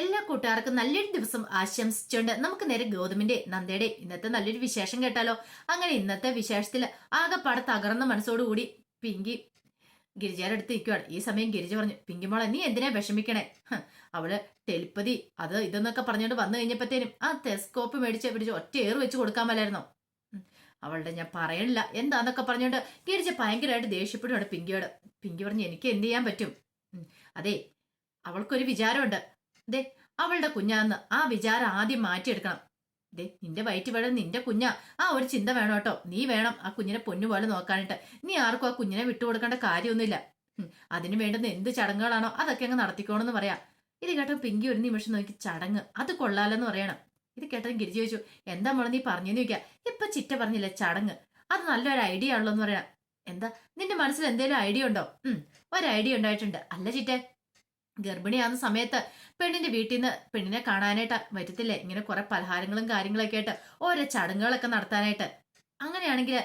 എല്ലാ കൂട്ടുകാർക്കും നല്ലൊരു ദിവസം ആശംസിച്ചുകൊണ്ട് നമുക്ക് നേരെ ഗൗതമിന്റെ നന്ദയുടെ ഇന്നത്തെ നല്ലൊരു വിശേഷം കേട്ടാലോ. അങ്ങനെ ഇന്നത്തെ വിശേഷത്തിൽ ആകെപ്പാടെ തകർന്ന മനസ്സോടുകൂടി പിങ്കി ഗിരിജയുടെ അടുത്ത് നിൽക്കുവാണ്. ഈ സമയം ഗിരിജ പറഞ്ഞു, പിങ്കി മോളെ നീ എന്തിനാ വിഷമിക്കണേ? അവള് ടെലിപ്പതി അത് ഇതെന്നൊക്കെ പറഞ്ഞോണ്ട് വന്നു കഴിഞ്ഞപ്പോഴത്തേനും ആ ടെസ്കോപ്പ് പിടിച്ച് ഒറ്റ ഏറ് വെച്ച് കൊടുക്കാൻ മേലായിരുന്നോ? അവളുടെ ഞാൻ പറയണില്ല എന്താന്നൊക്കെ പറഞ്ഞോണ്ട് ഗിരിജ ഭയങ്കരമായിട്ട് ദേഷ്യപ്പെടുവാണ് പിങ്കിയോട്. പിങ്കി പറഞ്ഞു, എനിക്ക് എന്ത് ചെയ്യാൻ പറ്റും? അതെ, അവൾക്കൊരു വിചാരമുണ്ട്. ദേ, അവളുടെ കുഞ്ഞാന്ന് ആ വിചാരം ആദ്യം മാറ്റിയെടുക്കണം. ദേ, നിന്റെ വയറ്റ് വേണം, നിന്റെ കുഞ്ഞാ, ആ ഒരു ചിന്ത വേണം കേട്ടോ. നീ വേണം ആ കുഞ്ഞിനെ പൊന്നുപോലെ നോക്കാനായിട്ട്. നീ ആർക്കും ആ കുഞ്ഞിനെ വിട്ടുകൊടുക്കേണ്ട കാര്യമൊന്നുമില്ല. അതിന് വേണ്ടുന്ന എന്ത് ചടങ്ങുകളാണോ അതൊക്കെ അങ്ങ് നടത്തിക്കോണെന്ന് പറയാം. ഇത് കേട്ടോ പിങ്കി ഒരു നിമിഷം നോക്കി, ചടങ്ങ് അത് കൊള്ളാലെന്ന് പറയണം. ഇത് കേട്ടോ ഗിരിജി ചോദിച്ചു, എന്താ മോളെ നീ പറഞ്ഞെന്ന് ചോദിക്കാം. ഇപ്പൊ ചിറ്റ പറഞ്ഞില്ലേ ചടങ്ങ്, അത് നല്ലൊരു ഐഡിയ ആണല്ലോ എന്ന് പറയാം. എന്താ നിന്റെ മനസ്സിൽ എന്തേലും ഐഡിയ ഉണ്ടോ? ഒരു ഐഡിയ ഉണ്ടായിട്ടുണ്ട്. അല്ല ചിറ്റെ, ഗർഭിണിയാകുന്ന സമയത്ത് പെണ്ണിന്റെ വീട്ടിൽ നിന്ന് പെണ്ണിനെ കാണാനായിട്ട് വരത്തില്ലേ ഇങ്ങനെ കുറെ പലഹാരങ്ങളും കാര്യങ്ങളൊക്കെ ആയിട്ട് ഓരോ ചടങ്ങുകളൊക്കെ നടത്താനായിട്ട്. അങ്ങനെയാണെങ്കിൽ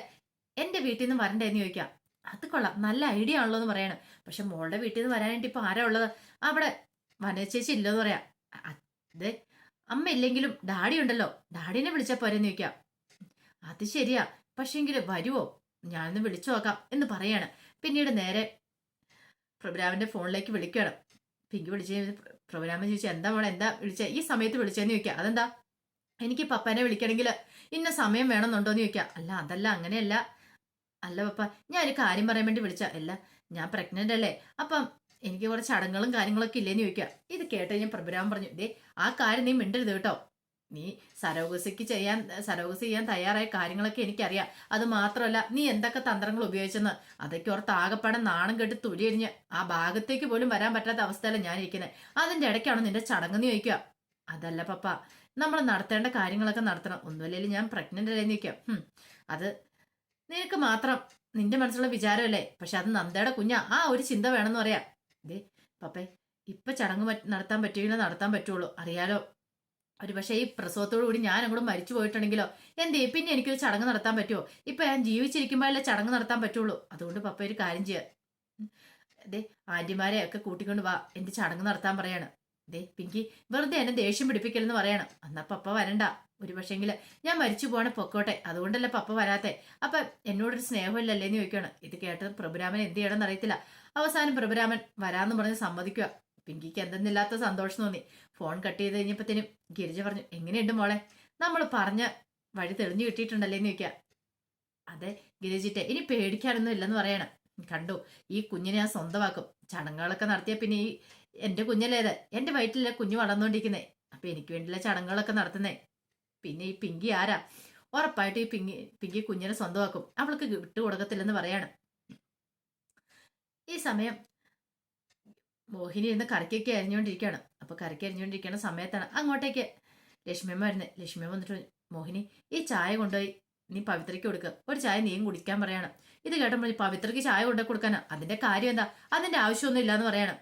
എന്റെ വീട്ടിൽ നിന്ന് വരണ്ടേന്ന് ചോദിക്കാം. അത് കൊള്ളാം, നല്ല ഐഡിയ ആണല്ലോ എന്ന് പറയണം. പക്ഷെ മോളുടെ വീട്ടിൽ നിന്ന് വരാനായിട്ട് ഇപ്പൊ ആരാ ഉള്ളത്? അവിടെ വനച്ചേച്ചി ഇല്ലെന്ന് പറയാം. അതെ, അമ്മ ഇല്ലെങ്കിലും ഡാഡി ഉണ്ടല്ലോ, ഡാഡിനെ വിളിച്ചാ പോരെന്ന് ചോദിക്കാം. അത് ശരിയാ, പക്ഷേങ്കിൽ വരുവോ? ഞാനൊന്ന് വിളിച്ചു നോക്കാം എന്ന് പറയാണ്. പിന്നീട് നേരെ പ്രഭുരാമന്റെ ഫോണിലേക്ക് വിളിക്കണം. പിങ്കി വിളിച്ച് പ്രഭുരാമൻ ചോദിച്ചാൽ, എന്താ മോളെ എന്താ വിളിച്ചേ ഈ സമയത്ത് വിളിച്ചേന്ന് ചോദിക്കുക. അതെന്താ, എനിക്ക് പപ്പനെ വിളിക്കണമെങ്കിൽ ഇന്ന സമയം വേണമെന്നുണ്ടോന്ന് ചോദിക്കുക. അല്ല അതല്ല, അങ്ങനെയല്ല. അല്ല പപ്പ, ഞാൻ ഒരു കാര്യം പറയാൻ വേണ്ടി വിളിച്ച. അല്ല, ഞാൻ പ്രഗ്നന്റ് അല്ലേ, അപ്പം എനിക്ക് കുറച്ച് ചടങ്ങുകളും കാര്യങ്ങളൊക്കെ ഇല്ലേന്ന് ചോദിക്കുക. ഇത് കേട്ട് ഞാൻ പ്രഭുരാമൻ പറഞ്ഞു, ദേ ആ കാര്യം നീ മിണ്ടരുത് കേട്ടോ. നീ സരോഗസി ചെയ്യാൻ തയ്യാറായ കാര്യങ്ങളൊക്കെ എനിക്കറിയാം. അത് മാത്രമല്ല നീ എന്തൊക്കെ തന്ത്രങ്ങൾ ഉപയോഗിച്ചെന്ന് അതൊക്കെ ഓർത്ത് ആകപ്പാടെ നാണം കെട്ട് തുരിയരിഞ്ഞ് ആ ഭാഗത്തേക്ക് പോലും വരാൻ പറ്റാത്ത അവസ്ഥയിലാണ് ഞാനിരിക്കുന്നത്. അതിന്റെ ഇടയ്ക്കാണോ നിന്റെ ചടങ്ങെന്ന് ചോദിക്കുക. അതല്ല പപ്പ, നമ്മൾ നടത്തേണ്ട കാര്യങ്ങളൊക്കെ നടത്തണം. ഒന്നുമില്ലെങ്കിൽ ഞാൻ പ്രഗ്നന്റ് അല്ലേന്ന് ചോദിക്കാം. അത് നിനക്ക് മാത്രം നിന്റെ മനസ്സിലുള്ള വിചാരമല്ലേ, പക്ഷെ അത് നന്ദയുടെ കുഞ്ഞാ, ആ ഒരു ചിന്ത വേണമെന്ന് പറയാം. ദേ പപ്പേ, ഇപ്പൊ ചടങ്ങ് നടത്താൻ പറ്റുകയില്ല, നടത്താൻ പറ്റുള്ളൂ അറിയാലോ. ഒരു പക്ഷേ ഈ പ്രസവത്തോടു കൂടി ഞാൻ അങ്ങോട്ട് മരിച്ചു പോയിട്ടുണ്ടെങ്കിലോ എന്തേ പിന്നെ എനിക്കൊരു ചടങ്ങ് നടത്താൻ പറ്റുമോ? ഇപ്പൊ ഞാൻ ജീവിച്ചിരിക്കുമ്പോഴല്ലേ ചടങ്ങ് നടത്താൻ പറ്റുള്ളൂ. അതുകൊണ്ട് പപ്പ ഒരു കാര്യം ചെയ്യാം, ദേ ആന്റിമാരെ ഒക്കെ കൂട്ടിക്കൊണ്ട് വാ, എന്റെ ചടങ്ങ് നടത്താൻ പറയാണ്. ദേ പിങ്കി, വെറുതെ എന്നെ ദേഷ്യം പിടിപ്പിക്കലെന്ന് പറയണം. എന്നാ പപ്പ വരണ്ട, ഒരു പക്ഷേങ്കില് ഞാൻ മരിച്ചു പോവാണ് പൊക്കോട്ടെ, അതുകൊണ്ടല്ലേ പപ്പ വരാത്തെ. അപ്പൊ എന്നോടൊരു സ്നേഹമില്ലല്ലേന്ന് ചോദിക്കുകയാണ്. ഇത് കേട്ടത് പ്രഭുരാമൻ എന്ത് ചെയ്യണമെന്ന് അറിയത്തില്ല. അവസാനം പ്രഭുരാമൻ വരാന്ന് പറഞ്ഞ് സമ്മതിക്കുക. പിങ്കിക്ക് എന്തെന്നില്ലാത്ത സന്തോഷം തോന്നി. ഫോൺ കട്ട് ചെയ്ത് കഴിഞ്ഞപ്പോഴത്തേനും ഗിരിജ പറഞ്ഞു, എങ്ങനെയുണ്ട് മോളെ, നമ്മൾ പറഞ്ഞ വഴി തെളിഞ്ഞു കിട്ടിയിട്ടുണ്ടല്ലേന്ന് ചോദിക്കുക. അതെ ഗിരിജിറ്റെ, ഇനി പേടിക്കാനൊന്നും ഇല്ലെന്ന് പറയണം. കണ്ടു, ഈ കുഞ്ഞിനെ ഞാൻ സ്വന്തമാക്കും. ചടങ്ങുകളൊക്കെ നടത്തിയ പിന്നെ ഈ എന്റെ കുഞ്ഞല്ലേത്, എന്റെ വയറ്റിലെ കുഞ്ഞു വളർന്നുകൊണ്ടിരിക്കുന്നേ. അപ്പൊ എനിക്ക് വേണ്ടിയുള്ള ചടങ്ങുകളൊക്കെ നടത്തുന്നേ. പിന്നെ ഈ പിങ്കി ആരാ, ഉറപ്പായിട്ട് ഈ പിങ്കി കുഞ്ഞിനെ സ്വന്തമാക്കും, അവൾക്ക് വിട്ടുകൊടുക്കത്തില്ലെന്ന് പറയാണ്. ഈ സമയം മോഹിനി ഇരുന്ന് കറിക്കൊക്കെ അരിഞ്ഞുകൊണ്ടിരിക്കുകയാണ്. അപ്പൊ കറിക്ക് അരിഞ്ഞുകൊണ്ടിരിക്കുന്ന സമയത്താണ് അങ്ങോട്ടേക്ക് ലക്ഷ്മിയമ്മ വരുന്നത്. ലക്ഷ്മിയമ്മ വന്നിട്ട്, മോഹിനി ഈ ചായ കൊണ്ടുപോയി നീ പവിത്രയ്ക്ക് കൊടുക്കുക, ഒരു ചായ നീയും കുടിക്കാൻ പറയണം. ഇത് കേട്ടപ്പോൾ പവിത്രയ്ക്ക് ചായ കൊണ്ടുപോയി കൊടുക്കാനാ, അതിന്റെ കാര്യം എന്താ, അതിന്റെ ആവശ്യമൊന്നും ഇല്ലാന്ന് പറയണം.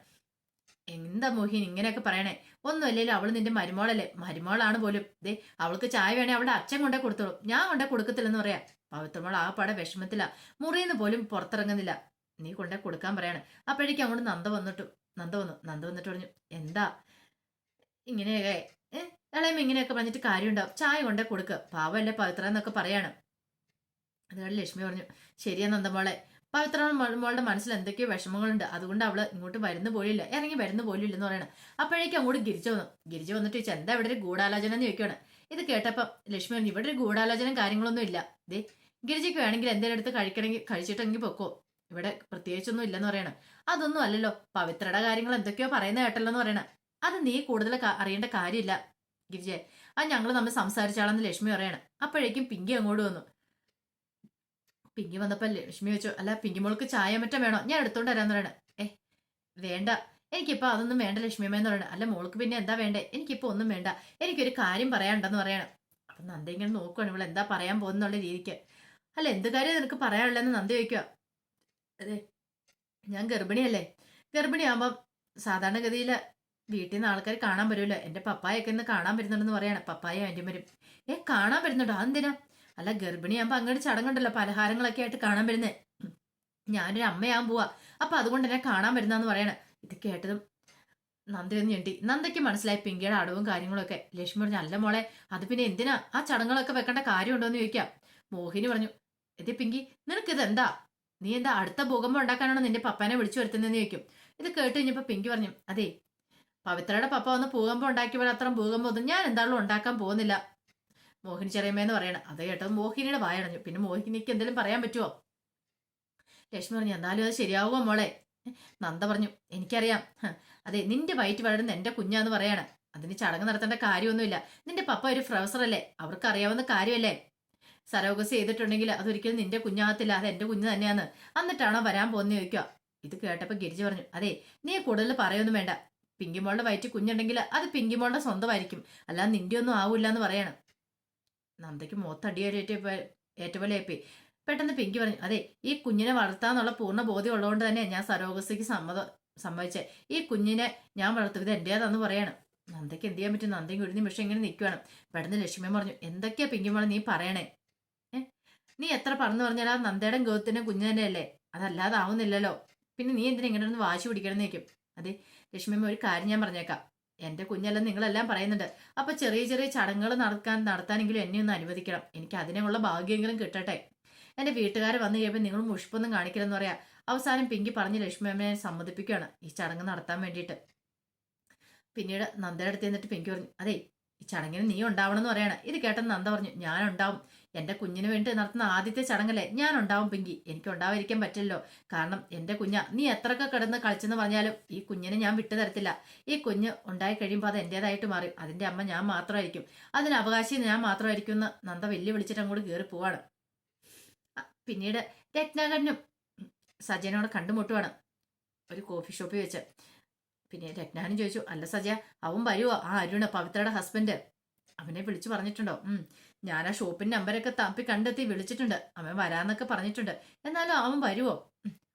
എന്താ മോഹിനി ഇങ്ങനെയൊക്കെ പറയണേ? ഒന്നും അല്ലെങ്കിലും അവള് നിന്റെ മരുമോളല്ലേ, മരുമോളാണ് പോലും. ദേ അവൾക്ക് ചായ വേണേ അവളുടെ അച്ഛൻ കൊണ്ടേ കൊടുത്തോളൂ, ഞാൻ കൊണ്ടേ കൊടുക്കത്തില്ലെന്ന് പറയാം. പവിത്രമോൾ ആ പട വിഷമത്തില്ല, മുറിയിന്ന് പോലും പുറത്തിറങ്ങുന്നില്ല. നീ കൊണ്ടേ കൊടുക്കാൻ പറയാണ്. അപ്പോഴേക്കും അങ്ങോട്ട് നന്ദ വന്നിട്ട് പറഞ്ഞു, എന്താ ഇങ്ങനെയൊക്കെ ഇളയമ്മ ഇങ്ങനെയൊക്കെ പറഞ്ഞിട്ട് കാര്യമുണ്ടാവും, ചായ കൊണ്ടേ കൊടുക്കുക, പാവല്ലേ പവിത്ര എന്നൊക്കെ പറയാണ്. അതുകൊണ്ട് ലക്ഷ്മി പറഞ്ഞു, ശരിയാ നന്ദമോളെ, പവിത്ര മോളുടെ മനസ്സിൽ എന്തൊക്കെയോ വിഷമങ്ങളുണ്ട്, അതുകൊണ്ട് അവള് ഇങ്ങോട്ട് വരുന്ന പോലില്ല, ഇറങ്ങി വരുന്ന പോലും ഇല്ലെന്ന് പറയണം. അപ്പോഴേക്കും അങ്ങോട്ട് ഗിരിജ വന്നിട്ട് ചോദിച്ചാൽ, എന്താ ഇവിടെ ഒരു ഗൂഢാലോചന എന്ന് ചോദിക്കുകയാണ്. ഇത് കേട്ടപ്പം ലക്ഷ്മി പറഞ്ഞു, ഇവിടെ ഒരു ഗൂഢാലോചന കാര്യങ്ങളൊന്നും ഇല്ല. ദേ ഗിരിജയ്ക്ക് വേണമെങ്കിൽ എന്തെങ്കിലും എടുത്ത് കഴിച്ചിട്ടെങ്കിൽ പൊക്കോ, ഇവിടെ പ്രത്യേകിച്ചൊന്നും ഇല്ലെന്ന് പറയണം. അതൊന്നും അല്ലല്ലോ, പവിത്രയുടെ കാര്യങ്ങൾ എന്തൊക്കെയോ പറയുന്ന കേട്ടല്ലോ എന്ന് പറയണം. അത് നീ കൂടുതൽ അറിയേണ്ട കാര്യമില്ല ഗിരിജയെ, അത് ഞങ്ങൾ തമ്മിൽ സംസാരിച്ചാളെന്ന് ലക്ഷ്മി പറയണം. അപ്പോഴേക്കും പിങ്കി അങ്ങോട്ട് വന്നു. പിങ്കി വന്നപ്പോ ലക്ഷ്മി വെച്ചു, അല്ല പിങ്കി മോൾക്ക് ചായ മറ്റം വേണോ, ഞാൻ എടുത്തോണ്ട് വരാന്ന് പറയണം. വേണ്ട, എനിക്കിപ്പോ അതൊന്നും വേണ്ട ലക്ഷ്മിയമ്മയെന്ന് പറയണം. അല്ല മോൾക്ക് പിന്നെ എന്താ വേണ്ടേ? എനിക്കിപ്പോ ഒന്നും വേണ്ട, എനിക്കൊരു കാര്യം പറയാനുണ്ടെന്ന് പറയണം. അപ്പൊ നന്ദ ഇങ്ങനെ നോക്കുകയാണ്, ഇവൾ എന്താ പറയാൻ പോകുന്നുള്ള രീതിക്ക്. അല്ല എന്ത് കാര്യം നിനക്ക് പറയാനുള്ളതെന്ന് നന്ദ ചോദിക്കുക. അതെ, ഞാൻ ഗർഭിണിയല്ലേ, ഗർഭിണിയാകുമ്പം സാധാരണഗതിയില് വീട്ടിൽ നിന്ന് ആൾക്കാർ കാണാൻ വരുമല്ലോ, എന്റെ പപ്പായൊക്കെ ഇന്ന് കാണാൻ വരുന്നുണ്ടെന്ന് പറയണം. പപ്പായും ആന്റിമാരും കാണാൻ വരുന്നുണ്ടോ? അതെന്തിനാ? അല്ല ഗർഭിണിയാകുമ്പോ അങ്ങോട്ട് ചടങ്ങുണ്ടല്ലോ, പലഹാരങ്ങളൊക്കെ ആയിട്ട് കാണാൻ വരുന്നേ. ഞാനൊരു അമ്മയാകാൻ പോവാ, അപ്പൊ അതുകൊണ്ട് എന്നെ കാണാൻ വരുന്നതെന്ന് പറയണം. ഇത് കേട്ടതും നന്ദയൊന്ന് ഞെട്ടി. നന്ദയ്ക്ക് മനസ്സിലായി പിങ്കിയുടെ അടവും കാര്യങ്ങളൊക്കെ. ലക്ഷ്മി പറഞ്ഞു, അല്ല മോളെ, അത് പിന്നെ എന്തിനാ ആ ചടങ്ങുകളൊക്കെ വെക്കേണ്ട കാര്യമുണ്ടോ എന്ന് ചോദിക്കാം. മോഹിനി പറഞ്ഞു, ഇത് പിങ്കി, നിനക്കിത് എന്താ? നീ എന്താ അടുത്ത ഭൂകമ്പം ഉണ്ടാക്കാനാണോ നിന്റെ പപ്പാനെ വിളിച്ചു വരുത്തുന്നതെന്ന് ചോദിക്കും. ഇത് കേട്ട് കഴിഞ്ഞപ്പോ പിങ്കി പറഞ്ഞു, അതെ, പവിത്രയുടെ പപ്പ വന്ന് ഭൂകമ്പം ഉണ്ടാക്കിയപ്പോൾ അത്രയും ഭൂകമ്പം ഒന്നും ഞാൻ എന്തായാലും ഉണ്ടാക്കാൻ പോകുന്നില്ല, മോഹിനി ചെറിയമ്മേന്ന് പറയണം. അത് കേട്ടത് മോഹിനിയുടെ വായടഞ്ഞു. പിന്നെ മോഹിനിക്ക് എന്തെങ്കിലും പറയാൻ പറ്റുമോ? ലക്ഷ്മി പറഞ്ഞു, എന്തായാലും അത് ശരിയാവുമോ മോളെ? നന്ദ പറഞ്ഞു, എനിക്കറിയാം. അതെ, നിന്റെ വയറ്റ് വളരുന്ന എന്റെ കുഞ്ഞാന്ന് പറയാണ്. അതിന് ചടങ്ങ് നടത്തേണ്ട കാര്യമൊന്നുമില്ല. നിന്റെ പപ്പ ഒരു പ്രൊഫസറല്ലേ, അവർക്ക് അറിയാവുന്ന കാര്യമല്ലേ. സരോഗസി ചെയ്തിട്ടുണ്ടെങ്കിൽ അതൊരിക്കലും നിന്റെ കുഞ്ഞാകത്തില്ല, അത് എന്റെ കുഞ്ഞ് തന്നെയാന്ന്. എന്നിട്ടാണോ വരാൻ പോകുന്ന ചോദിക്കുക. ഇത് കേട്ടപ്പോ ഗിരിജ പറഞ്ഞു, അതെ, നീ കൂടുതൽ പറയൊന്നും വേണ്ട. പിങ്കിമോളുടെ വയറ്റ് കുഞ്ഞുണ്ടെങ്കിൽ അത് പിങ്കിമോളുടെ സ്വന്തമായിരിക്കും, അല്ലാതെ നിന്റെ ഒന്നും ആവൂല്ല എന്ന് പറയാണ്. നന്ദയ്ക്ക് ഏറ്റപോലെ ഏപ്പി. പെട്ടെന്ന് പിങ്കി പറഞ്ഞു, അതെ, ഈ കുഞ്ഞിനെ വളർത്താന്നുള്ള പൂർണ്ണ ബോധ്യം ഉള്ളതുകൊണ്ട് തന്നെ ഞാൻ സരോഗസിക്ക് സമ്മതിച്ചേ. ഈ കുഞ്ഞിനെ ഞാൻ വളർത്തും, ഇത് എന്റേതാന്ന് പറയാണ്. നന്ദയ്ക്ക് എന്ത് ചെയ്യാൻ പറ്റും? നന്ദയും ഒരു നിമിഷം ഇങ്ങനെ നിൽക്കുകയാണ്. പെട്ടെന്ന് ലക്ഷ്മി പറഞ്ഞു, എന്തൊക്കെയാ പിങ്കിമോളെ നീ പറയണേ? നീ എത്ര പറഞ്ഞു പറഞ്ഞാൽ ആ നന്ദയുടെ ഗോത്തിന്റെ കുഞ്ഞു തന്നെയല്ലേ, അതല്ലാതെ ആവുന്നില്ലല്ലോ. പിന്നെ നീ എന്തിനാ ഇങ്ങനെ ഒന്ന് വാശി പിടിക്കണം എന്ന് നിൽക്കും. അതെ ലക്ഷ്മിയമ്മ, ഒരു കാര്യം ഞാൻ പറഞ്ഞേക്കാം. എന്റെ കുഞ്ഞെല്ലാം നിങ്ങളെല്ലാം പറയുന്നുണ്ട്. അപ്പൊ ചെറിയ ചെറിയ ചടങ്ങുകൾ നടത്താനെങ്കിലും എന്നെ ഒന്ന് അനുവദിക്കണം. എനിക്ക് അതിനുള്ള ഭാഗ്യമെങ്കിലും കിട്ടട്ടെ. എന്റെ വീട്ടുകാരെ വന്നു കഴിയുമ്പോൾ നിങ്ങൾ മുഷിപ്പൊന്നും കാണിക്കില്ലെന്ന് പറയാ. അവസാനം പിങ്കി പറഞ്ഞ് ലക്ഷ്മിയമ്മയെ സമ്മതിപ്പിക്കുകയാണ് ഈ ചടങ്ങ് നടത്താൻ വേണ്ടിയിട്ട്. പിന്നീട് നന്ദയുടെ അടുത്ത് എന്നിട്ട് പിങ്കി പറഞ്ഞു, അതെ, ഈ ചടങ്ങിന് നീ ഉണ്ടാവണം എന്ന് പറയണം. ഇത് കേട്ടെന്ന് നന്ദ പറഞ്ഞു, ഞാൻ ഉണ്ടാവും. എന്റെ കുഞ്ഞിന് വേണ്ടി നടത്തുന്ന ആദ്യത്തെ ചടങ്ങല്ലേ, ഞാൻ ഉണ്ടാവും പിങ്കി. എനിക്ക് ഉണ്ടാവാതിരിക്കാൻ പറ്റില്ലല്ലോ. കാരണം എന്റെ കുഞ്ഞ, നീ എത്രയൊക്കെ കിടന്ന് കളിച്ചെന്ന് പറഞ്ഞാലും ഈ കുഞ്ഞിനെ ഞാൻ വിട്ടു തരത്തില്ല. ഈ കുഞ്ഞ് ഉണ്ടായി കഴിയുമ്പോൾ അത് എന്റേതായിട്ട് മാറും. അതിന്റെ അമ്മ ഞാൻ മാത്രമായിരിക്കും, അതിന് അവകാശി ഞാൻ മാത്രമായിരിക്കും എന്ന് നന്ദ വെല്ലുവിളിച്ചിട്ട് അങ്ങോട്ട് കയറി പോവാണ്. പിന്നീട് രത്നാകരനും സജയനോട് കണ്ടുമുട്ടുവാണ് ഒരു കോഫി ഷോപ്പിൽ വെച്ച്. പിന്നെ രത്നാകരൻ ചോദിച്ചു, അല്ല സജയ, അവൻ വരുവോ? ആ അരുണ്, പവിത്രയുടെ ഹസ്ബൻഡ്, അവനെ വിളിച്ചു പറഞ്ഞിട്ടുണ്ടോ? ഞാൻ ആ ഷോപ്പിന്റെ നമ്പരൊക്കെ തപ്പി കണ്ടെത്തി വിളിച്ചിട്ടുണ്ട്. അവൻ വരാന്നൊക്കെ പറഞ്ഞിട്ടുണ്ട്. എന്നാലും അവൻ വരുവോ?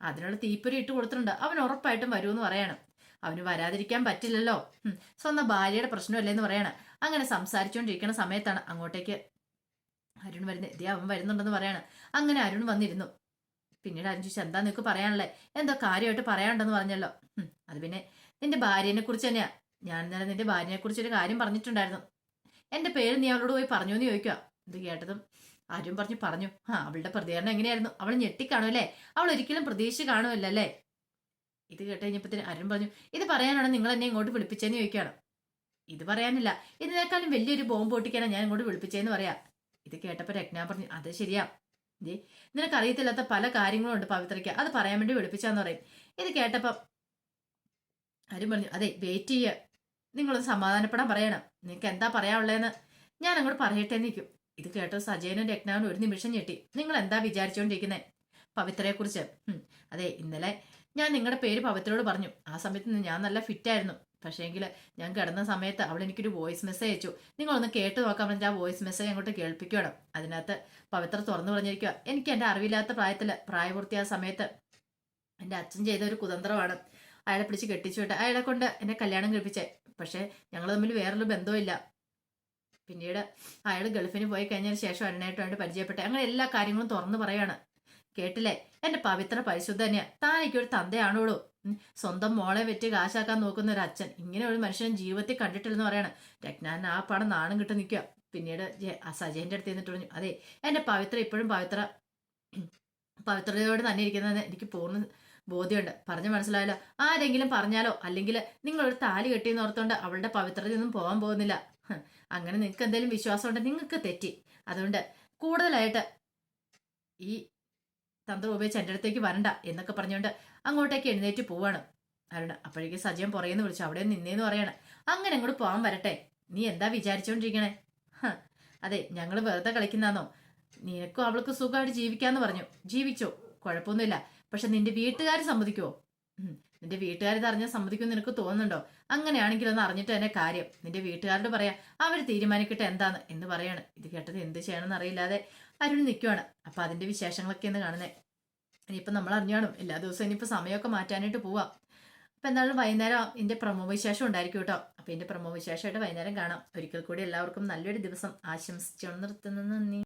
അതിനുള്ള തീപ്പൊരി ഇട്ട് കൊടുത്തിട്ടുണ്ട്. അവൻ ഉറപ്പായിട്ടും വരുമെന്ന് പറയാണ്. അവന് വരാതിരിക്കാൻ പറ്റില്ലല്ലോ, സ്വന്തം ഭാര്യയുടെ പ്രശ്നമല്ലേന്ന് പറയാണ്. അങ്ങനെ സംസാരിച്ചുകൊണ്ടിരിക്കുന്ന സമയത്താണ് അങ്ങോട്ടേക്ക് അരുൺ വരുന്നത്. ഇതേ അവൻ വരുന്നുണ്ടെന്ന് പറയാണ്. അങ്ങനെ അരുൺ വന്നിരുന്നു. പിന്നീട് അരുൺ ചോദിച്ചു, എന്താ നിനക്ക് പറയാനുള്ളേ? എന്തോ കാര്യമായിട്ട് പറയാനുണ്ടെന്ന് പറഞ്ഞല്ലോ. അത് പിന്നെ നിന്റെ ഭാര്യനെ കുറിച്ച് തന്നെയാ. ഞാൻ ഇന്നലെ നിന്റെ ഭാര്യനെ കുറിച്ച് ഒരു കാര്യം പറഞ്ഞിട്ടുണ്ടായിരുന്നു. എന്റെ പേര് നീ അവളോട് പോയി പറഞ്ഞു എന്ന് ചോദിക്കുക. ഇത് കേട്ടതും അരുൺ പറഞ്ഞു, അവളുടെ പ്രതികരണം എങ്ങനെയായിരുന്നു? അവൾ ഞെട്ടിക്കാണുമല്ലേ? അവൾ ഒരിക്കലും പ്രതീക്ഷ കാണുമല്ലേ? ഇത് കേട്ട് കഴിഞ്ഞപ്പത്തിന് അരുൺ പറഞ്ഞു, ഇത് പറയാനാണ് നിങ്ങൾ എന്നെ ഇങ്ങോട്ട് വിളിപ്പിച്ചതെന്ന് ചോദിക്കുകയാണ്. ഇത് പറയാനില്ല, ഇതിനേക്കാളും വലിയൊരു ബോംബ് പൊട്ടിക്കാനാണ് ഞാൻ ഇങ്ങോട്ട് വിളിപ്പിച്ചതെന്ന് പറയാ. ഇത് കേട്ടപ്പോ രത്ന പറഞ്ഞു, അത് ശരിയാ, നിനക്കറിയത്തില്ലാത്ത പല കാര്യങ്ങളും ഉണ്ട് പവിത്രയ്ക്ക്, അത് പറയാൻ വേണ്ടി വിളിപ്പിച്ചാന്ന് പറയും. ഇത് കേട്ടപ്പം അരുൺ പറഞ്ഞു, അതെ, വെയിറ്റ് ചെയ്യ, നിങ്ങളൊന്ന് സമാധാനപ്പെടാൻ പറയണം. നിനക്ക് എന്താ പറയാനുള്ളതെന്ന് ഞാൻ അങ്ങോട്ട് പറയട്ടെ നിൽക്കും. ഇത് കേട്ടോ സജയനും രത്നാനും ഒരു നിമിഷം ഞെട്ടി. നിങ്ങൾ എന്താ വിചാരിച്ചുകൊണ്ടിരിക്കുന്നത് പവിത്രയെ കുറിച്ച്? അതെ, ഇന്നലെ ഞാൻ നിങ്ങളുടെ പേര് പവിത്രയോട് പറഞ്ഞു. ആ സമയത്ത് ഞാൻ നല്ല ഫിറ്റായിരുന്നു. പക്ഷേങ്കിൽ ഞാൻ കിടന്ന സമയത്ത് അവൾ എനിക്കൊരു വോയിസ് മെസ്സേജ് അയച്ചു. നിങ്ങളൊന്ന് കേട്ട് നോക്കാൻ പറഞ്ഞാൽ ആ വോയിസ് മെസ്സേജ് അങ്ങോട്ട് കേൾപ്പിക്കണം. അതിനകത്ത് പവിത്ര തുറന്നു പറഞ്ഞിരിക്കുക, എനിക്ക് എൻ്റെ അറിവില്ലാത്ത പ്രായപൂർത്തിയായ സമയത്ത് എൻ്റെ അച്ഛൻ ചെയ്ത ഒരു കുതന്ത്രമാണ്. അയാളെ പിടിച്ച് കെട്ടിച്ചു വിട്ട് അയാളെ കൊണ്ട് എന്നെ കല്യാണം കഴിപ്പിച്ചേ. പക്ഷെ ഞങ്ങൾ തമ്മിൽ വേറൊരു ബന്ധവുമില്ല. പിന്നീട് അയാൾ ഗൾഫിന് പോയി കഴിഞ്ഞതിന് ശേഷം അരുണായിട്ടുമായിട്ട് പരിചയപ്പെട്ടെ. അങ്ങനെ എല്ലാ കാര്യങ്ങളും തുറന്നു പറയാണ്. കേട്ടില്ലേ, എന്റെ പവിത്ര പരിശുദ്ധ തന്നെയാ. താനൊരു തന്തയാണോളൂ. സ്വന്തം മോളെ വെറ്റി കാശാക്കാൻ നോക്കുന്ന ഒരു അച്ഛൻ, ഇങ്ങനെ ഒരു മനുഷ്യൻ ജീവിതത്തിൽ കണ്ടിട്ടില്ലെന്ന് പറയാണ്. രത്നാൻ ആ പടം നാണം കിട്ടി നിൽക്കുക. പിന്നീട് സജയന്റെ അടുത്ത് നിന്നിട്ട് പറഞ്ഞു, അതെ, എന്റെ പവിത്ര ഇപ്പോഴും പവിത്രതയോട് തന്നെ ഇരിക്കുന്നത് എനിക്ക് പൂർണ്ണ ബോധ്യമുണ്ട്. പറഞ്ഞു മനസ്സിലായല്ലോ. ആരെങ്കിലും പറഞ്ഞാലോ അല്ലെങ്കിൽ നിങ്ങളൊരു താലി കെട്ടിയെന്ന് ഓർത്തോണ്ട് അവളുടെ പവിത്രതയൊന്നും പോകാൻ പോകുന്നില്ല. അങ്ങനെ നിങ്ങൾക്ക് എന്തെങ്കിലും വിശ്വാസം ഉണ്ടെങ്കിൽ നിങ്ങൾക്ക് തെറ്റി. അതുകൊണ്ട് കൂടുതലായിട്ട് ഈ തന്ത്രം ഉപയോഗിച്ച് എൻ്റെ അടുത്തേക്ക് വരണ്ട എന്നൊക്കെ പറഞ്ഞുകൊണ്ട് അങ്ങോട്ടേക്ക് എഴുന്നേറ്റ് പോവാണ് അരുണ്. അപ്പോഴേക്കും സജയം പുറയെന്ന് വിളിച്ചു, അവിടെ നിന്നേന്ന് പറയാണ്. അങ്ങനെ അങ്ങോട്ട് പോകാൻ വരട്ടെ, നീ എന്താ വിചാരിച്ചോണ്ടിരിക്കണേ? അതെ, ഞങ്ങൾ വെറുതെ കളിക്കുന്നാന്നോ? നിനക്കും അവൾക്ക് സുഖമായിട്ട് ജീവിക്കാന്ന് പറഞ്ഞു. ജീവിച്ചോ, കുഴപ്പമൊന്നുമില്ല. പക്ഷെ നിന്റെ വീട്ടുകാർ സമ്മതിക്കുവോ? നിന്റെ വീട്ടുകാർ അറിഞ്ഞാൽ സമ്മതിക്കുമെന്ന് നിനക്ക് തോന്നുന്നുണ്ടോ? അങ്ങനെയാണെങ്കിൽ ഒന്ന് അറിഞ്ഞിട്ട് തന്നെ കാര്യം. നിന്റെ വീട്ടുകാരോട് പറയാ, അവർ തീരുമാനിക്കട്ടെ എന്താന്ന് എന്ന് പറയാണ്. ഇത് കേട്ടത് എന്ത് ചെയ്യണമെന്ന് അറിയില്ലാതെ അരുൺ നിൽക്കുവാണ്. അപ്പൊ അതിന്റെ വിശേഷങ്ങളൊക്കെ എന്ന് കാണുന്നേ. ഇനിയിപ്പോൾ നമ്മൾ അറിഞ്ഞാണും എല്ലാ ദിവസവും ഇനിയിപ്പോൾ സമയമൊക്കെ മാറ്റാനായിട്ട് പോവാം. അപ്പം എന്തായാലും വൈകുന്നേരം ഇതിൻ്റെ പ്രമോ വിശേഷം ഉണ്ടായിരിക്കും കേട്ടോ. അപ്പം ഇതിൻ്റെ പ്രമോ വിശേഷമായിട്ട് വൈകുന്നേരം കാണാം. ഒരിക്കൽ കൂടി എല്ലാവർക്കും നല്ലൊരു ദിവസം ആശംസിച്ചു നിർത്തുന്നു. നന്ദി.